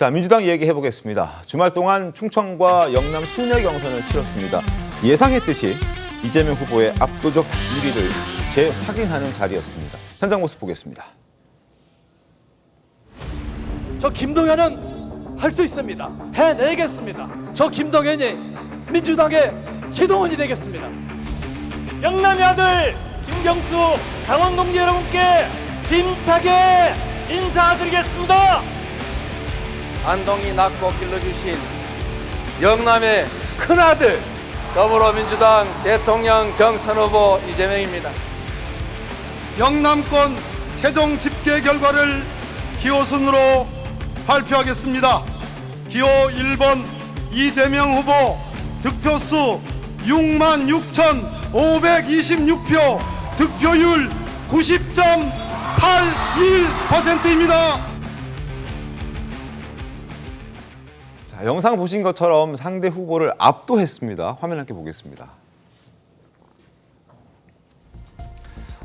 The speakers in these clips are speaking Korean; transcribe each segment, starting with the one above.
자, 민주당 얘기해 보겠습니다. 주말 동안 충청과 영남 순회 경선을 치렀습니다. 예상했듯이 이재명 후보의 압도적 1위를 재확인하는 자리였습니다. 현장 모습 보겠습니다. 저 김동연은 할 수 있습니다. 해내겠습니다. 저 김동연이 민주당의 최동원이 되겠습니다. 영남의 아들 김경수 강원 동지 여러분께 힘차게 인사드리겠습니다. 안동이 낳고 길러주신 영남의 큰아들 더불어민주당 대통령 경선 후보 이재명입니다. 영남권 최종 집계 결과를 기호순으로 발표하겠습니다. 기호 1번 이재명 후보 득표수 66,526표, 득표율 90.81%입니다. 자, 영상 보신 것처럼 상대 후보를 압도했습니다. 화면 함께 보겠습니다.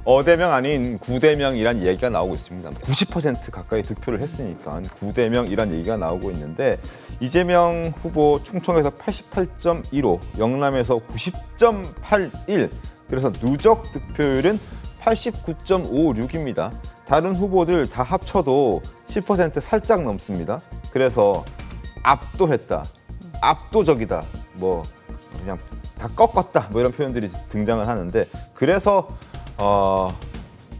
어대명 아닌 구대명이란 얘기가 나오고 있습니다. 90% 가까이 득표를 했으니까 구대명이란 얘기가 나오고 있는데 이재명 후보 충청에서 88.15, 영남에서 90.81, 그래서 누적 득표율은 89.56입니다. 다른 후보들 다 합쳐도 10% 살짝 넘습니다. 그래서 압도했다, 압도적이다, 뭐 그냥 다 꺾었다, 뭐 이런 표현들이 등장을 하는데, 그래서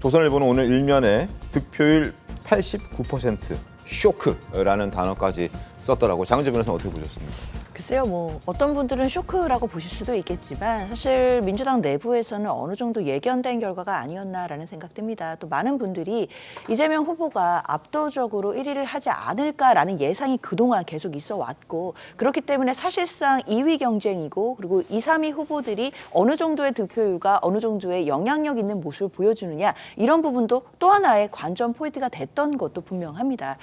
조선일보는 오늘 일면에 득표율 89% 쇼크라는 단어까지 썼더라고요. 장은재 변호사는 어떻게 보셨습니까? 글쎄요, 뭐 어떤 분들은 쇼크라고 보실 수도 있겠지만 사실 민주당 내부에서는 어느 정도 예견된 결과가 아니었나라는 생각됩니다. 또 많은 분들이 이재명 후보가 압도적으로 1위를 하지 않을까라는 예상이 그동안 계속 있어 왔고, 그렇기 때문에 사실상 2위 경쟁이고, 그리고 2, 3위 후보들이 어느 정도의 득표율과 어느 정도의 영향력 있는 모습을 보여주느냐, 이런 부분도 또 하나의 관전 포인트가 됐던 것도 분명합니다.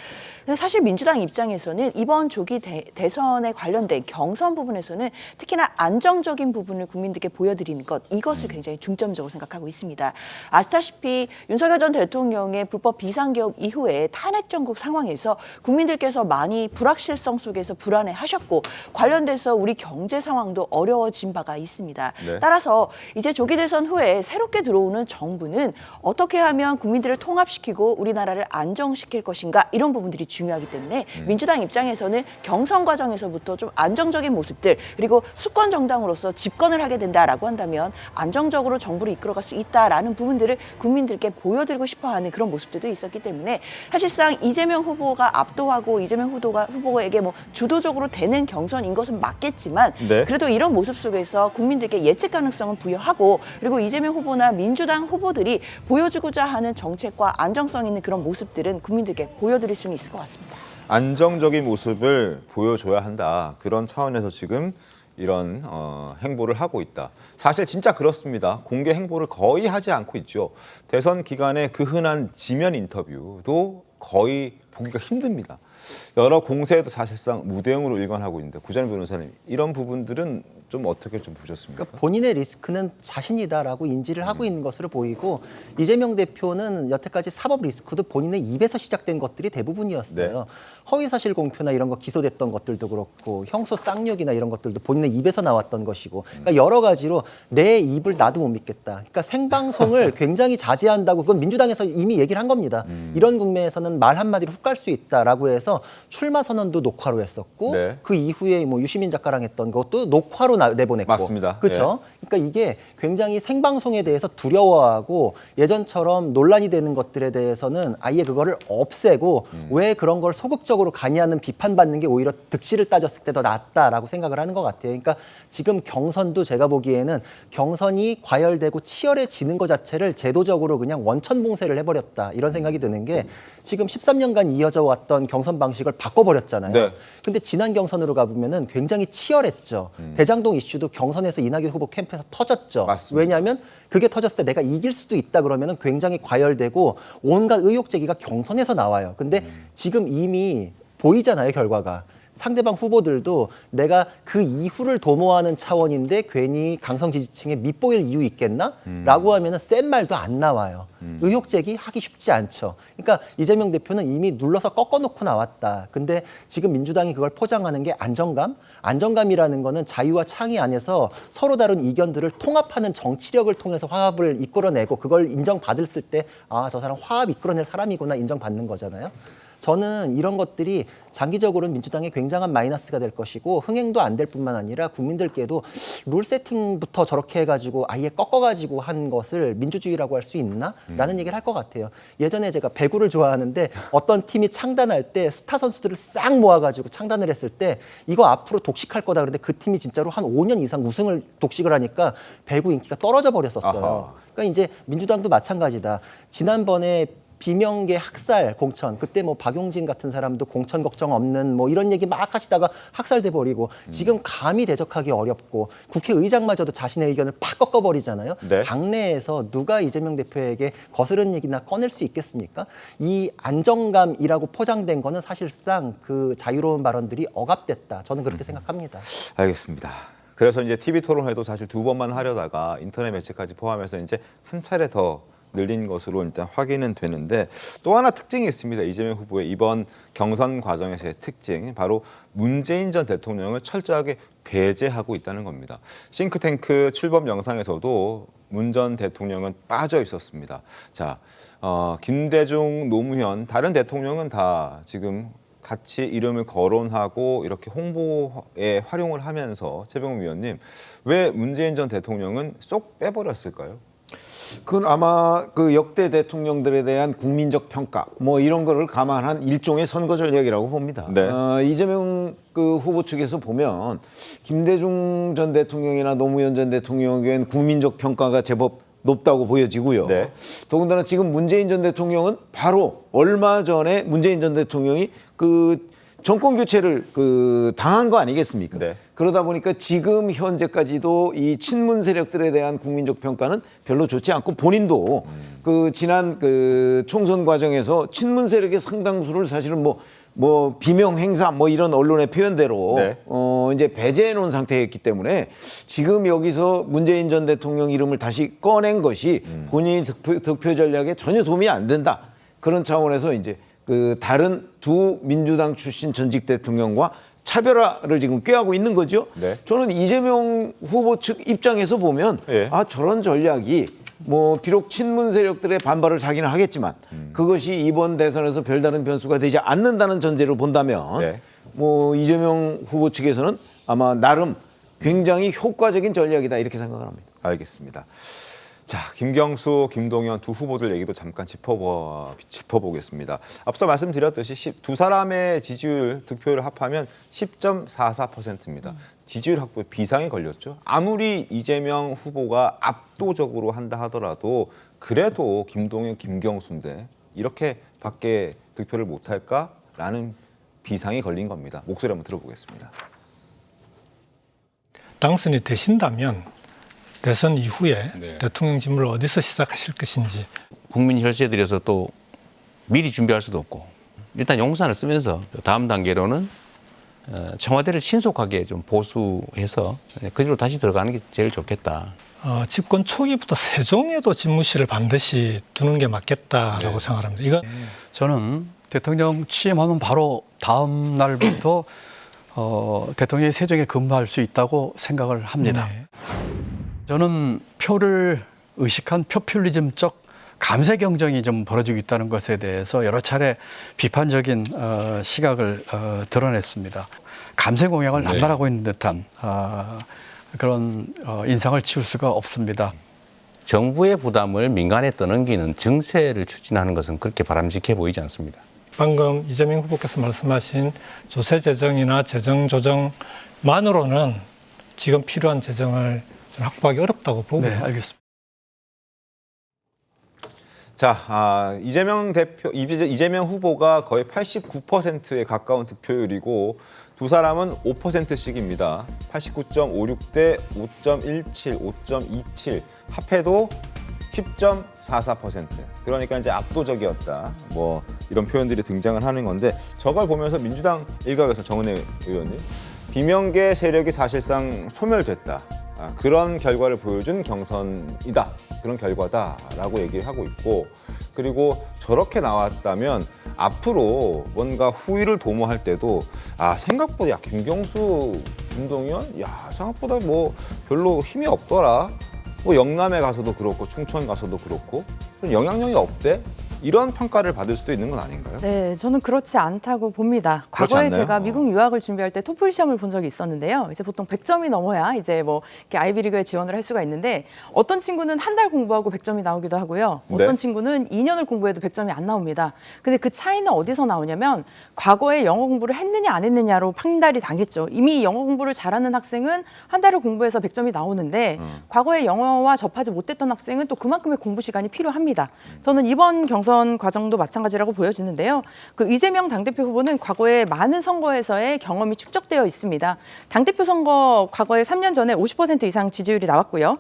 근데 사실 민주당 입장에서는 이번 조기 대선에 관련된 경선 부분에서는 특히나 안정적인 부분을 국민들께 보여드리는 것, 이것을 굉장히 중점적으로 생각하고 있습니다. 아시다시피 윤석열 전 대통령의 불법 비상계엄 이후에 탄핵 정국 상황에서 국민들께서 많이 불확실성 속에서 불안해하셨고, 관련돼서 우리 경제 상황도 어려워진 바가 있습니다. 네. 따라서 이제 조기 대선 후에 새롭게 들어오는 정부는 어떻게 하면 국민들을 통합시키고 우리나라를 안정시킬 것인가, 이런 부분들이 중요하기 때문에 민주당 입장에서는 경선 과정에서부터 좀 안정적인 모습들, 그리고 수권 정당으로서 집권을 하게 된다라고 한다면 안정적으로 정부를 이끌어갈 수 있다라는 부분들을 국민들께 보여드리고 싶어하는 그런 모습들도 있었기 때문에 사실상 이재명 후보가 압도하고 이재명 후보에게 뭐 주도적으로 되는 경선인 것은 맞겠지만, 네. 그래도 이런 모습 속에서 국민들께 예측 가능성을 부여하고, 그리고 이재명 후보나 민주당 후보들이 보여주고자 하는 정책과 안정성 있는 그런 모습들은 국민들께 보여드릴 수는 있을 것 같습니다. 안정적인 모습을 보여줘야 한다. 그런 차원에서 지금 이런 행보를 하고 있다. 사실 진짜 그렇습니다. 공개 행보를 거의 하지 않고 있죠. 대선 기간에 그 흔한 지면 인터뷰도 거의 보기가 힘듭니다. 여러 공세에도 사실상 무대응으로 일관하고 있는데, 구자민 변호사님, 이런 부분들은 좀 어떻게 좀 보셨습니까? 그러니까 본인의 리스크는 자신이다라고 인지를 하고 있는 것으로 보이고, 이재명 대표는 여태까지 사법 리스크도 본인의 입에서 시작된 것들이 대부분이었어요. 네. 허위사실 공표나 이런 거 기소됐던 것들도 그렇고, 형소 쌍욕이나 이런 것들도 본인의 입에서 나왔던 것이고, 그러니까 여러 가지로 내 입을 나도 못 믿겠다. 그러니까 생방송을 굉장히 자제한다고, 그건 민주당에서 이미 얘기를 한 겁니다. 이런 국면에서는 말 한마디로 훅 갈 수 있다라고 해서 출마 선언도 녹화로 했었고, 네. 그 이후에 뭐 유시민 작가랑 했던 것도 녹화로 내보냈고. 맞습니다. 그렇죠. 그러니까 이게 굉장히 생방송에 대해서 두려워하고, 예전처럼 논란이 되는 것들에 대해서는 아예 그거를 없애고, 왜 그런 걸 소극적으로 가냐는 비판받는 게 오히려 득실을 따졌을 때 더 낫다라고 생각을 하는 것 같아요. 그러니까 지금 경선도 제가 보기에는 경선이 과열되고 치열해지는 것 자체를 제도적으로 그냥 원천봉쇄를 해버렸다, 이런 생각이 드는 게, 지금 13년간 이어져 왔던 경선 방식을 바꿔버렸잖아요. 네. 근데 지난 경선으로 가보면은 굉장히 치열했죠. 대장동 이슈도 경선에서 이낙연 후보 캠프에서 터졌죠. 맞습니다. 왜냐하면 그게 터졌을 때 내가 이길 수도 있다 그러면은 굉장히 과열되고 온갖 의혹 제기가 경선에서 나와요. 근데 지금 이미 보이잖아요, 결과가. 상대방 후보들도 내가 그 이후를 도모하는 차원인데 괜히 강성 지지층에 밉보일 이유 있겠나? 라고 하면은 센 말도 안 나와요. 의혹 제기하기 쉽지 않죠. 그러니까 이재명 대표는 이미 눌러서 꺾어놓고 나왔다. 근데 지금 민주당이 그걸 포장하는 게 안정감? 안정감이라는 거는 자유와 창의 안에서 서로 다른 이견들을 통합하는 정치력을 통해서 화합을 이끌어내고 그걸 인정받았을 때 아, 저 사람 화합 이끌어낼 사람이구나 인정받는 거잖아요. 저는 이런 것들이 장기적으로는 민주당에 굉장한 마이너스가 될 것이고 흥행도 안 될 뿐만 아니라 국민들께도 룰 세팅부터 저렇게 해가지고 아예 꺾어가지고 한 것을 민주주의라고 할 수 있나? 라는 얘기를 할 것 같아요. 예전에 제가 배구를 좋아하는데 어떤 팀이 창단할 때 스타 선수들을 싹 모아가지고 창단을 했을 때 이거 앞으로 독식할 거다. 그런데 그 팀이 진짜로 한 5년 이상 우승을 독식을 하니까 배구 인기가 떨어져 버렸었어요. 아하. 그러니까 이제 민주당도 마찬가지다. 지난번에 비명계 학살 공천 그때 뭐 박용진 같은 사람도 공천 걱정 없는 뭐 이런 얘기 막 하시다가 학살돼 버리고 지금 감히 대적하기 어렵고 국회의장마저도 자신의 의견을 팍 꺾어버리잖아요. 네. 당내에서 누가 이재명 대표에게 거스른 얘기나 꺼낼 수 있겠습니까? 이 안정감이라고 포장된 거는 사실상 그 자유로운 발언들이 억압됐다. 저는 그렇게 생각합니다. 알겠습니다. 그래서 이제 TV 토론회도 사실 2번만 하려다가 인터넷 매체까지 포함해서 이제 한 차례 더 늘린 것으로 일단 확인은 되는데 또 하나 특징이 있습니다. 이재명 후보의 이번 경선 과정에서의 특징, 바로 문재인 전 대통령을 철저하게 배제하고 있다는 겁니다. 싱크탱크 출범 영상에서도 문 전 대통령은 빠져 있었습니다. 자, 김대중, 노무현, 다른 대통령은 다 지금 같이 이름을 거론하고 이렇게 홍보에 활용을 하면서 최병훈 위원님, 왜 문재인 전 대통령은 쏙 빼버렸을까요? 그건 아마 그 역대 대통령들에 대한 국민적 평가 뭐 이런 거를 감안한 일종의 선거 전략이라고 봅니다. 네. 이재명 그 후보 측에서 보면 김대중 전 대통령이나 노무현 전 대통령에 대한 국민적 평가가 제법 높다고 보여지고요. 네. 더군다나 지금 문재인 전 대통령은 바로 얼마 전에 문재인 전 대통령이 그 정권 교체를 그 당한 거 아니겠습니까? 네. 그러다 보니까 지금 현재까지도 이 친문 세력들에 대한 국민적 평가는 별로 좋지 않고 본인도 그 지난 그 총선 과정에서 친문 세력의 상당수를 사실은 뭐 비명 행사 뭐 이런 언론의 표현대로 네. 이제 배제해 놓은 상태였기 때문에 지금 여기서 문재인 전 대통령 이름을 다시 꺼낸 것이 본인의 득표 전략에 전혀 도움이 안 된다. 그런 차원에서 이제 그 다른 두 민주당 출신 전직 대통령과 차별화를 지금 꾀하고 있는 거죠. 네. 저는 이재명 후보 측 입장에서 보면 예. 아, 저런 전략이 뭐 비록 친문 세력들의 반발을 사기는 하겠지만 그것이 이번 대선에서 별다른 변수가 되지 않는다는 전제로 본다면 네. 뭐 이재명 후보 측에서는 아마 나름 굉장히 효과적인 전략이다 이렇게 생각을 합니다. 알겠습니다. 자, 김경수, 김동연 두 후보들 얘기도 잠깐 짚어보겠습니다. 앞서 말씀드렸듯이 두 사람의 지지율 득표율을 합하면 10.44%입니다. 지지율 확보에 비상이 걸렸죠. 아무리 이재명 후보가 압도적으로 한다 하더라도 그래도 김동연, 김경수인데 이렇게밖에 득표를 못할까라는 비상이 걸린 겁니다. 목소리 한번 들어보겠습니다. 당선이 되신다면 대선 이후에 대통령 직무를 어디서 시작하실 것인지. 국민 혈세에 들여서 또 미리 준비할 수도 없고 일단 용산을 쓰면서 다음 단계로는 청와대를 신속하게 좀 보수해서 그대로 다시 들어가는 게 제일 좋겠다. 집권 초기부터 세종에도 집무실을 반드시 두는 게 맞겠다라고 생각합니다. 이거 저는 대통령 취임하면 바로 다음 날부터 대통령이 세종에 근무할 수 있다고 생각을 합니다. 네. 저는 표를 의식한 포퓰리즘적 감세 경쟁이 좀 벌어지고 있다는 것에 대해서 여러 차례 비판적인 시각을 드러냈습니다. 감세 공약을 남발하고 있는 듯한 그런 인상을 지울 수가 없습니다. 정부의 부담을 민간에 떠넘기는 증세를 추진하는 것은 그렇게 바람직해 보이지 않습니다. 방금 이재명 후보께서 말씀하신 조세 재정이나 재정 조정만으로는 지금 필요한 재정을 확보하기 어렵다고 보고. 네, 알겠습니다. 자, 이재명 후보가 거의 89%에 가까운 득표율이고 두 사람은 5%씩입니다. 89.56 대 5.17, 5.27 합해도 10.44%. 그러니까 이제 압도적이었다. 뭐 이런 표현들이 등장을 하는 건데 저걸 보면서 민주당 일각에서 정은혜 의원님 비명계 세력이 사실상 소멸됐다. 그런 결과를 보여준 경선이다. 그런 결과다라고 얘기를 하고 있고 그리고 저렇게 나왔다면 앞으로 뭔가 후위를 도모할 때도 생각보다 김경수, 김동연 생각보다 뭐 별로 힘이 없더라. 뭐 영남에 가서도 그렇고 충청 가서도 그렇고 좀 영향력이 없대. 이런 평가를 받을 수도 있는 건 아닌가요? 네, 저는 그렇지 않다고 봅니다. 그렇지 과거에 않나요? 제가 미국 유학을 준비할 때 토플 시험을 본 적이 있었는데요. 이제 보통 100점이 넘어야 이제 뭐 이렇게 아이비리그에 지원을 할 수가 있는데 어떤 친구는 한 달 공부하고 100점이 나오기도 하고요. 어떤 네. 친구는 2년을 공부해도 100점이 안 나옵니다. 근데 그 차이는 어디서 나오냐면 과거에 영어 공부를 했느냐 안 했느냐로 판단이 당했죠. 이미 영어 공부를 잘하는 학생은 한 달을 공부해서 100점이 나오는데 과거에 영어와 접하지 못했던 학생은 또 그만큼의 공부 시간이 필요합니다. 저는 이번 경선 과정도 마찬가지라고 보여지는데요. 그 이재명 당대표 후보는 과거에 많은 선거에서의 경험이 축적되어 있습니다. 당대표 선거 과거에 3년 전에 50% 이상 지지율이 나왔고요.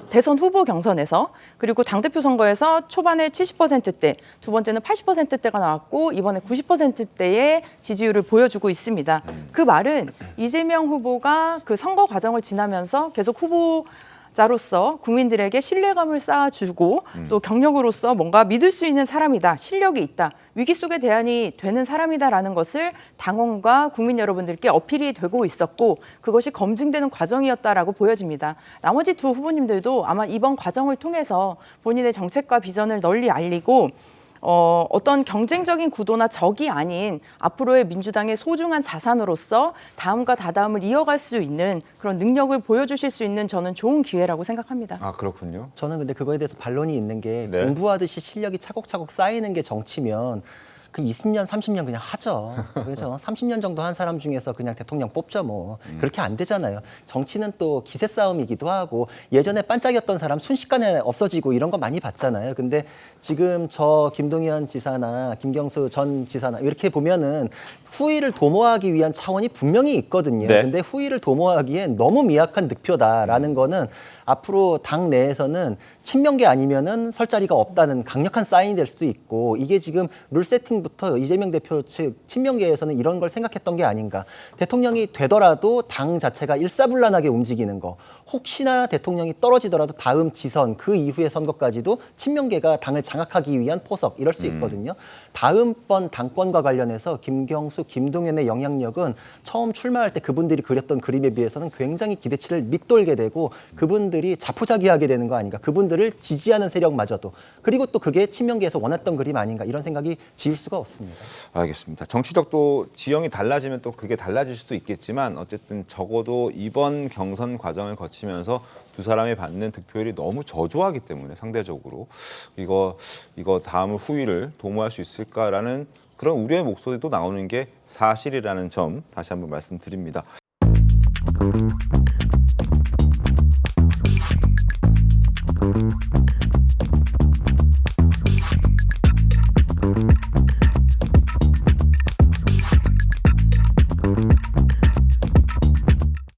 대선 후보 경선에서 그리고 당대표 선거에서 초반에 70%대, 두 번째는 80%대가 나왔고 이번에 90%대의 지지율을 보여주고 있습니다. 그 말은 이재명 후보가 그 선거 과정을 지나면서 계속 후보자로서 국민들에게 신뢰감을 쌓아주고 또 경력으로서 뭔가 믿을 수 있는 사람이다, 실력이 있다, 위기 속에 대안이 되는 사람이다라는 것을 당원과 국민 여러분들께 어필이 되고 있었고 그것이 검증되는 과정이었다라고 보여집니다. 나머지 두 후보님들도 아마 이번 과정을 통해서 본인의 정책과 비전을 널리 알리고 어떤 경쟁적인 구도나 적이 아닌 앞으로의 민주당의 소중한 자산으로서 다음과 다다음을 이어갈 수 있는 그런 능력을 보여주실 수 있는 저는 좋은 기회라고 생각합니다. 그렇군요. 저는 근데 그거에 대해서 반론이 있는 게 네. 공부하듯이 실력이 차곡차곡 쌓이는 게 정치면 그 20년, 30년 그냥 하죠. 그렇죠. 30년 정도 한 사람 중에서 그냥 대통령 뽑죠 뭐. 그렇게 안 되잖아요. 정치는 또 기세 싸움이기도 하고 예전에 반짝였던 사람 순식간에 없어지고 이런 거 많이 봤잖아요. 근데 지금 저 김동연 지사나 김경수 전 지사나 이렇게 보면은 후위를 도모하기 위한 차원이 분명히 있거든요. 네. 근데 후위를 도모하기엔 너무 미약한 득표다라는 거는 앞으로 당 내에서는 친명계 아니면은 설 자리가 없다는 강력한 사인이 될 수 있고 이게 지금 룰 세팅부터 이재명 대표 측 친명계에서는 이런 걸 생각했던 게 아닌가. 대통령이 되더라도 당 자체가 일사불란하게 움직이는 거. 혹시나 대통령이 떨어지더라도 다음 지선 그 이후의 선거까지도 친명계가 당을 장악하기 위한 포석 이럴 수 있거든요. 다음번 당권과 관련해서 김경수, 김동연의 영향력은 처음 출마할 때 그분들이 그렸던 그림에 비해서는 굉장히 기대치를 밑돌게 되고 그분들이 자포자기하게 되는 거 아닌가. 그분들을 지지하는 세력마저도. 그리고 또 그게 친명계에서 원했던 그림 아닌가 이런 생각이 지울 수가 없습니다. 알겠습니다. 정치적 또 지형이 달라지면 또 그게 달라질 수도 있겠지만 어쨌든 적어도 이번 경선 과정을 거치면서 두 사람이 받는 득표율이 너무 저조하기 때문에 상대적으로 이거 다음 후위를 도모할 수 있을까라는 그런 우려의 목소리도 나오는 게 사실이라는 점 다시 한번 말씀드립니다.